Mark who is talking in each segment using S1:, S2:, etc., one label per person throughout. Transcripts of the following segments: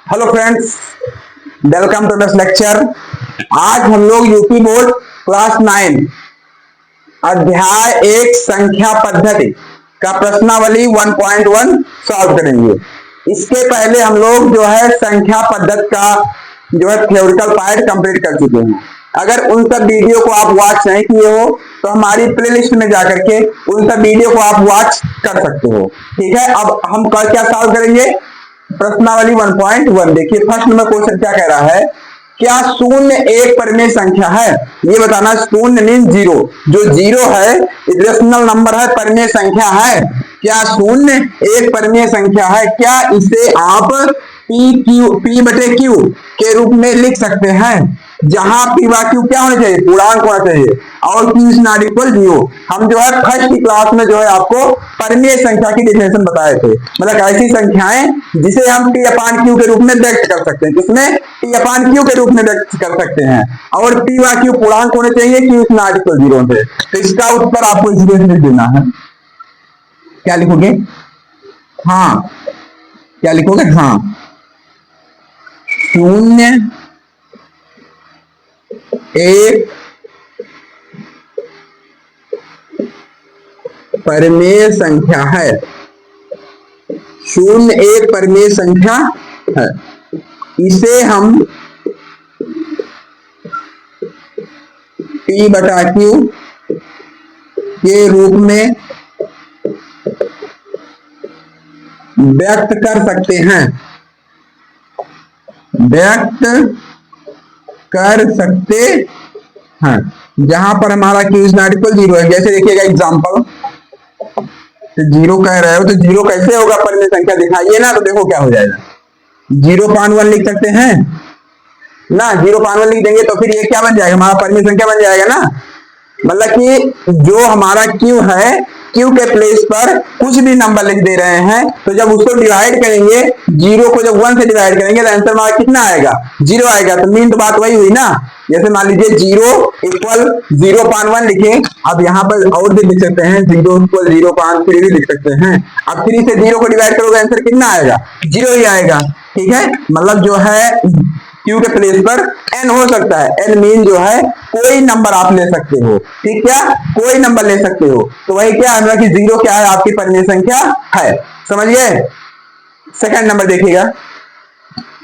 S1: Hello friends, welcome to this lecture. आज हम लोग यूपी बोर्ड क्लास 9 अध्याय 1 संख्या पद्धति का प्रश्नावली 1.1 सॉल्व करेंगे। इसके पहले हम लोग जो है संख्या पद्धति का जो है थ्योरिटिकल पार्ट कंप्लीट कर चुके हैं। अगर उन सब वीडियो को आप वॉच नहीं किए हो तो हमारी प्लेलिस्ट में जाकर के उन सब वीडियो को आप वॉच कर सकते हो। ठीक है, अब हम कल क्या सॉल्व करेंगे? प्रश्नावली 1.1। देखिए फर्स्ट नंबर क्वेश्चन क्या कह रहा है, क्या शून्य एक परिमेय संख्या है? ये बताना। शून्य मीन जीरो, जो जीरो है इरेशनल नंबर है, परिमेय संख्या है। क्या शून्य एक परिमेय संख्या है? क्या इसे आप पी बटे क्यू के रूप में लिख सकते हैं, जहां पी व क्यू क्या होना चाहिए? पूर्णांक होना चाहिए और Q is not equal zero. हम जो है फर्स्ट की क्लास में जो है आपको परिमेय संख्या की डेफिनेशन बताए थे, मतलब ऐसी संख्याएं जिसे हम P अपान क्यू के रूप में व्यक्त कर सकते हैं। किसमें? P अपान क्यू के रूप में व्यक्त कर सकते हैं और P व क्यू पूर्णांक होने चाहिए, Q is not equal zero से। तो इसका उत्तर आपको इसमें देना है। क्या लिखोगे? हाँ। क्या लिखोगे? हाँ। शून्य एक परिमेय संख्या है। शून्य एक परिमेय संख्या है। इसे हम P बटा क्यू के रूप में व्यक्त कर सकते हैं। व्यक्त कर सकते हैं जहां पर हमारा Q is not equal zero है। जैसे देखिएगा एग्जांपल, तो जीरो कह रहे हो तो जीरो कैसे होगा? परिमेय संख्या दिखाइए ना, तो देखो क्या हो जाएगा। 0.1 लिख सकते हैं ना, 0.1 लिख देंगे तो फिर ये क्या बन जाएगा? हमारा परिमेय संख्या बन जाएगा ना। मतलब कि जो हमारा Q है, Q के प्लेस पर कुछ भी नंबर लिख दे रहे हैं, तो जब उसको डिवाइड करेंगे, जीरो को जब 1 से डिवाइड करेंगे तो आंसर हमारा कितना आएगा? जीरो आएगा। तो मीन तो बात वही हुई ना। जैसे मान लीजिए जीरो इक्वल 0.1 लिखे, अब यहाँ पर और भी लिख सकते हैं, 0 इक्वल 0.3 भी लिख सकते हैं। अब 3 से 0 को डिवाइड करोगे आंसर कितना आएगा? जीरो ही आएगा। ठीक है, मतलब जो है Q के प्लेस पर n हो सकता है। n मीन जो है कोई नंबर आप ले सकते हो। ठीक, क्या कोई नंबर ले सकते हो। तो वही क्या है कि जीरो क्या है? आपकी परिमेय संख्या है। समझिए। सेकंड नंबर देखिएगा।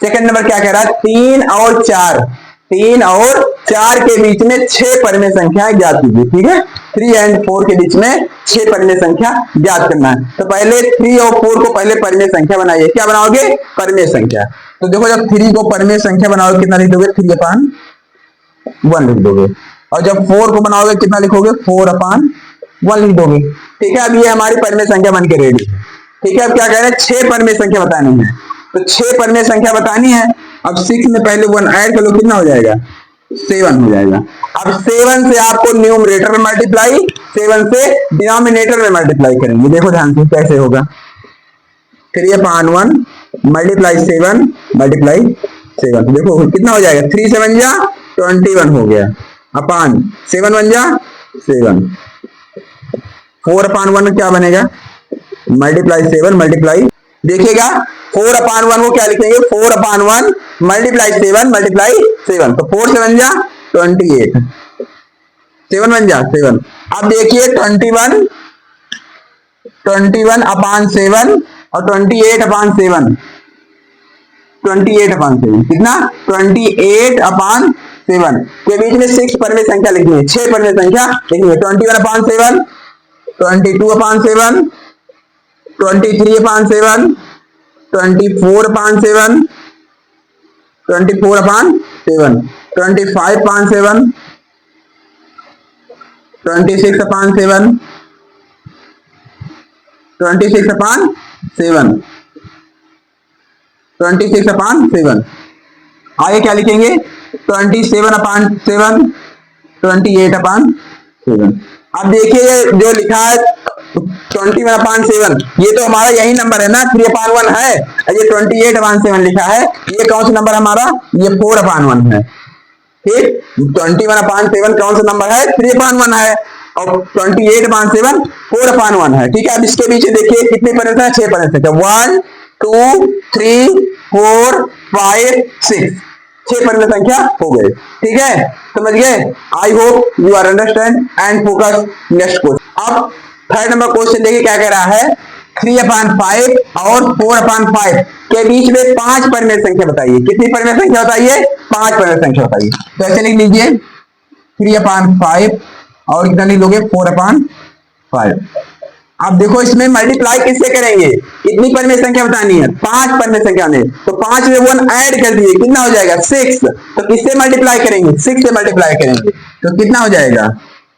S1: सेकंड नंबर क्या कह रहा है? 3 और 4, 3 और 4 के बीच में 6 परिमेय संख्याएं ज्ञात कीजिए। ठीक है, 3 और 4 के बीच में 6 परिमेय संख्या ज्ञात करना है। तो पहले 3 और 4 को पहले परिमेय संख्या बनाइए। क्या बनाओगे? परिमेय संख्या। तो देखो, जब 3 को परिमेय संख्या बनाओगे कितना लिख दोगे? 3/1 लिख दोगे। और जब 4 को बनाओगे कितना लिखोगे? 4/1 लिख दोगे। ठीक है, अब ये हमारी परिमेय संख्या बन के रेडी है। ठीक है, अब क्या कह रहे हैं? 6 परिमेय संख्या बतानी है। तो 6 परिमेय संख्या बतानी है। अब 6 में पहले 1 ऐड कर लो, कितना हो जाएगा? 7 हो जाएगा। अब 7 से आपको न्यूमरेटर में मल्टीप्लाई, 7 से डिनोमिनेटर में मल्टीप्लाई करेंगे। देखो ध्यान से कैसे होगा। 3/1 मल्टीप्लाई 7 मल्टीप्लाई 7, देखो कितना हो जाएगा? 3 7 जा 21 हो गया, अपान 7 1 जा 7। 4/1 क्या बनेगा? मल्टीप्लाई 7 मल्टीप्लाई, देखिएगा 4/1 को क्या लिखेंगे? 4/1 मल्टीप्लाई 7 मल्टीप्लाई 7। तो 4 7 जा 28, 7 1 जा 7। अब देखिए 21/7 और 28/7, 28/7 कितना? 28/7 के बीच में 6 परिमेय संख्या लिखनी है, 6 परिमेय संख्या लिखनी है। 21/7, 22/7, 23/7, 24/7, 24/7, 25/7, 26/7, 26/7, 26/7। आगे क्या लिखेंगे? 27/7, 28/7। अब देखिए जो लिखा है 21/7, ये तो हमारा यही नंबर है ना, 3/1 है। ये 28/7 लिखा है, ये कौन सा नंबर हमारा? ये 4/1 है। ठीक, 21/7 कौन सा नंबर है? 3/1 है। और 28/7 4/1 है। ठीक है, अब इसके पीछे देखिए कितने परिमेय है? 6 परिमेय है। 1 2 3 4 5 6, 6 परिमेय संख्या हो गए। ठीक है, समझ गए? I hope you are understand and focus next question. अब थर्ड नंबर क्वेश्चन देखिए क्या कह रहा है। 3/5 और 4/5 के बीच में 5 परिमेय संख्या बताइए। कितनी परिमेय संख्या बताइए? 5 परिमेय संख्या बताइए। तो ऐसे लिख लीजिए 3/5 और कितना लिख लोगे? 4/5। अब देखो इसमें मल्टीप्लाई किससे करेंगे? कितनी परिमेय संख्या बतानी है? 5 परिमेय संख्या में। तो 5 में 1 ऐड कर दिए, कितना हो जाएगा? 6। तो किससे मल्टीप्लाई करेंगे? 6 से मल्टीप्लाई करेंगे। तो कितना हो जाएगा?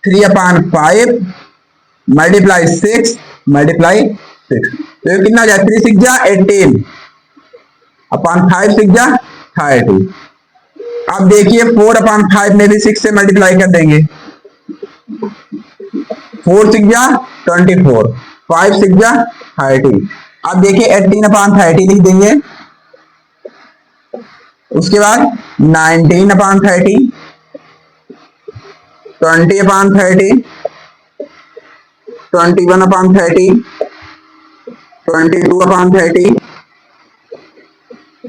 S1: 3/5 मल्टीप्लाई 6 मल्टीप्लाई 6। तो ये कितना हो जाएगा? 3 6 जा 18 अपॉन 5 6 जा 30। अब देखिए 4/5 में भी 6 से मल्टीप्लाई कर देंगे। 4 6 जा 24, 5 6 जा 30। अब देखिए 18/30 लिख देंगे। उसके बाद 19/30, 20/30, 21/30, 22/30,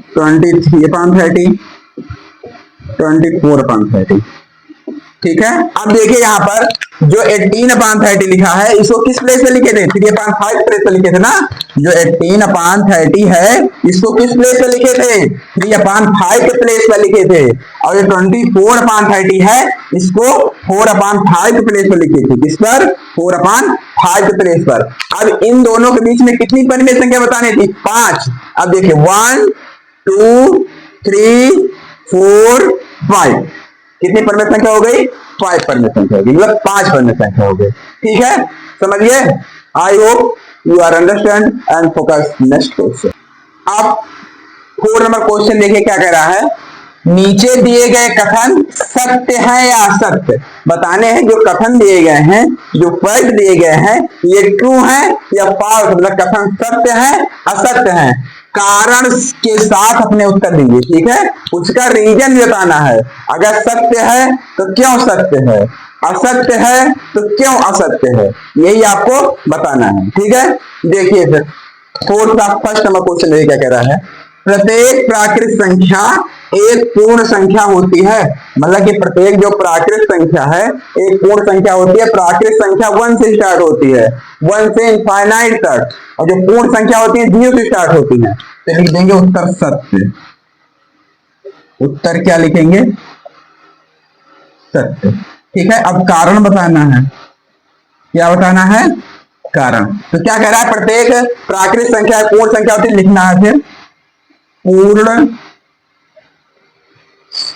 S1: 23/30, 24/30। ठीक है, अब देखिए यहां पर जो 18/30 लिखा है इसको किस प्लेस पे लिखे थे? 3/5 प्लेस पे लिखे थे ना। जो 18/30 है इसको किस प्लेस पे लिखे थे? 3/5 के प्लेस पे लिखे थे। और जो 24/30 है इसको 4/5 के प्लेस पे लिखे थे। किस पर? 4/5 के प्लेस पर। अब इन दोनों के बीच में कितनी परिमेय संख्या बतानी थी? 5। अब देखिए 1 2 3 4 5, कितनी परिमेय संख्या हो गई? 5 परिमेय संख्या हो गई, मतलब 5 परिमेय संख्या हो गई। ठीक है, समझिए? I hope you are understand and focus next question. अब 4 नंबर क्वेश्चन देखिए क्या कह रहा है। नीचे दिए गए कथन सत्य है या असत्य बताने हैं। जो कथन दिए गए हैं, जो फैक्ट दिए गए हैं, ये ट्रू है या फॉल्स, मतलब कथन सत्य है असत्य है। कारण के साथ अपने उत्तर दीजिए। ठीक है, उसका रीजन बताना है। अगर सत्य है तो क्यों सत्य है, असत्य है तो क्यों असत्य है, यही आपको बताना है। ठीक है, देखिए फिर फर्स्ट नंबर क्वेश्चन ये क्या कह रहा है। प्रत्येक प्राकृत संख्या एक पूर्ण संख्या होती है। मतलब कि प्रत्येक जो प्राकृत संख्या है एक पूर्ण संख्या होती है। प्राकृत संख्या 1 से स्टार्ट होती है, 1 से इनफाइनाइट तक। और जो पूर्ण संख्या होती है 0 से स्टार्ट होती है। तो लिख देंगे उत्तर सत्य। उत्तर क्या लिखेंगे? सत्य। ठीक है, अब कारण बताना है। क्या बताना है? कारण। तो क्या कह रहा है? प्रत्येक प्राकृत संख्या पूर्ण संख्या होती है, लिखना है फिर पूर्ण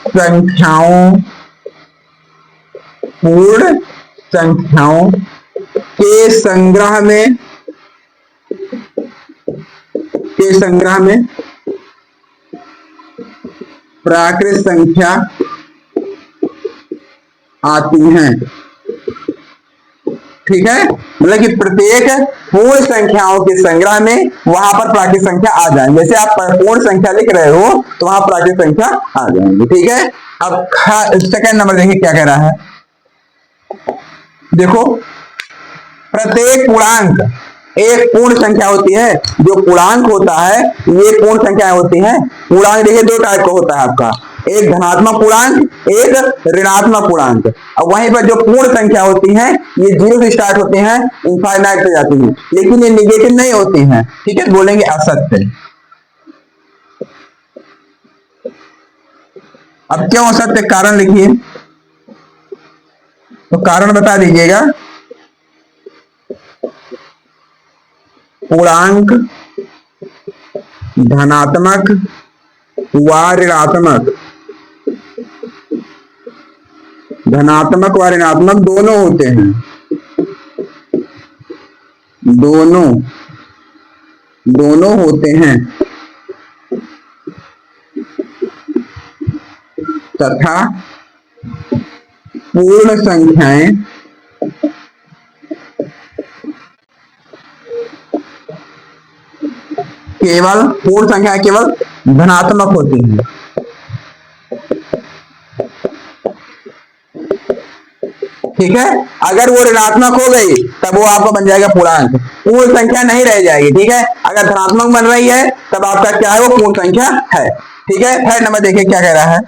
S1: संख्याओं, पूर्ण संख्याओं के संग्रह में प्राकृत संख्या आती हैं। ठीक है, मतलब कि प्रत्येक पूर्ण संख्याओं के संग्रह में वहां पर प्राकृत संख्या आ जाए। जैसे आप पूर्ण संख्या लिख रहे हो तो वहां प्राकृत संख्या आ जाएंगी। ठीक है, अब सेकंड नंबर देखिए क्या कह रहा है। देखो प्रत्येक पूर्णांक एक पूर्ण संख्या होती है। जो पूर्णांक होता है ये पूर्ण संख्याएं होती हैं। पूर्णांक देखिए 2 टाइप का होता है आपका, एक धनात्मक पूर्णांक, एक ऋणात्मक पूर्णांक। अब वहीं पर जो पूर्ण संख्या होती हैं ये 0 से स्टार्ट होती हैं, इनफाइनाइट पे जाती हैं, लेकिन ये निगेटिव नहीं होती हैं। ठीक है, बोलेंगे असत्य। अब क्यों असत्य? कारण लिखिए। तो कारण बता दीजिएगा। पूर्णांक धनात्मक व ऋणात्मक, धनात्मक व ऋणात्मक दोनों होते हैं। दोनों होते हैं तथा पूर्ण संख्याएं पूर्ण संख्याएं केवल धनात्मक होती हैं। ठीक है। अगर वो ऋणात्मक हो गई तब वो आपका बन जाएगा पूर्णांक, पूर्ण संख्या नहीं रह जाएगी। ठीक है, अगर धनात्मक बन रही है तब आपका क्या है, वो पूर्ण संख्या है। ठीक है, थर्ड नंबर देखिए क्या कह रहा है।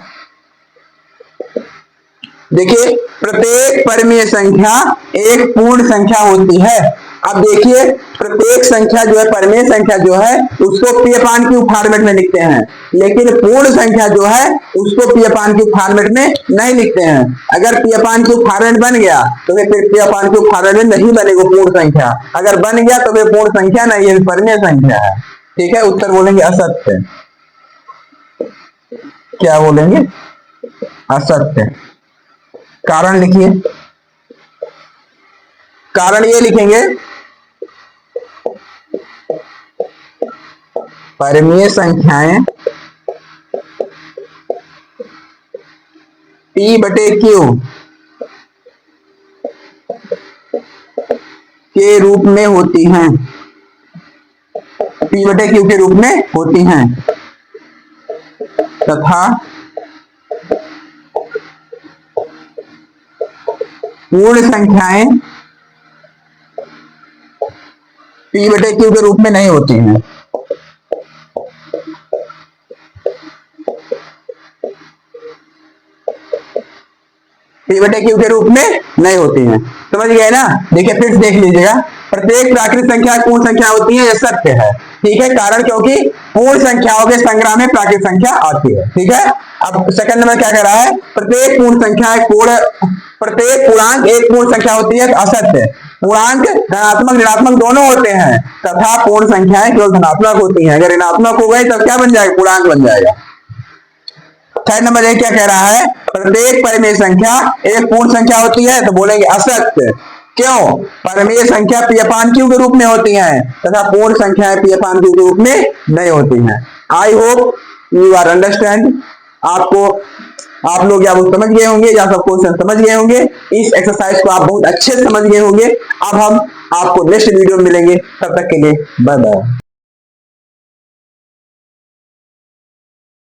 S1: देखिए, प्रत्येक परिमेय संख्या एक पूर्ण संख्या होती है। अब देखिए, प्रत्येक संख्या जो है, परिमेय संख्या जो है, उसको पी अपान क्यू फॉर्मेट में लिखते हैं, लेकिन पूर्ण संख्या जो है उसको पी अपान क्यू फॉर्मेट में नहीं लिखते हैं। अगर पी अपान क्यू फॉर्मेट बन गया तो फिर पी अपान क्यू फॉर्मेट में नहीं बनेगा पूर्ण संख्या, अगर बन गया तो फिर पूर्ण संख्या नहीं है, परिमेय संख्या है। ठीक है, उत्तर बोलेंगे असत्य। क्या बोलेंगे? असत्य। कारण लिखिए, कारण ये लिखेंगे, परिमेय संख्याएं P बटे Q के रूप में होती हैं, P बटे Q के रूप में होती हैं, तथा पूर्ण संख्याएं P बटे Q के रूप में नहीं होती हैं। P बटे Q के रूप में नहीं होती हैं, समझ गए ना? देखिए फिर से देख लीजिएगा, प्रत्येक प्राकृतिक संख्या पूर्ण संख्या होती है, यह सत्य है। ठीक है, कारण क्योंकि पूर्ण संख्याओं के संग्रह में प्राकृतिक संख्या आती है। ठीक है, अब सेकंड नंबर क्या कह रहा है, प्रत्येक पूर्ण संख्या प्रत्येक पूर्णांक एक पूर्ण संख्या होती है, असत्य। पूर्णांक धनात्मक ऋणात्मक दोनों होते हैं, तथा पूर्ण संख्याएं केवल धनात्मक होती हैं। अगर ऋणात्मक हो गई तब क्या बन जाएगा, पूर्णांक बन जाएगा। थर्ड नंबर एक क्या कह रहा है, प्रत्येक परिमेय संख्या एक पूर्ण संख्या होती है, तो बोलेंगे असत्य। क्यों? परिमेय संख्या पी अपान क्यू के रूप में होती हैं, तथा पूर्ण संख्याएं पी अपान क्यू के रूप में नहीं होती हैं। I hope you are understand. आप लोग या वो समझ गए होंगे या सब क्वेश्चन समझ गए होंगे। इस एक्सरसाइज को आप बहुत अच्छे से समझ गए होंगे। अब हम आपको नेक्स्ट वीडियो में मिलेंगे, तब तक के लिए बाय बाय।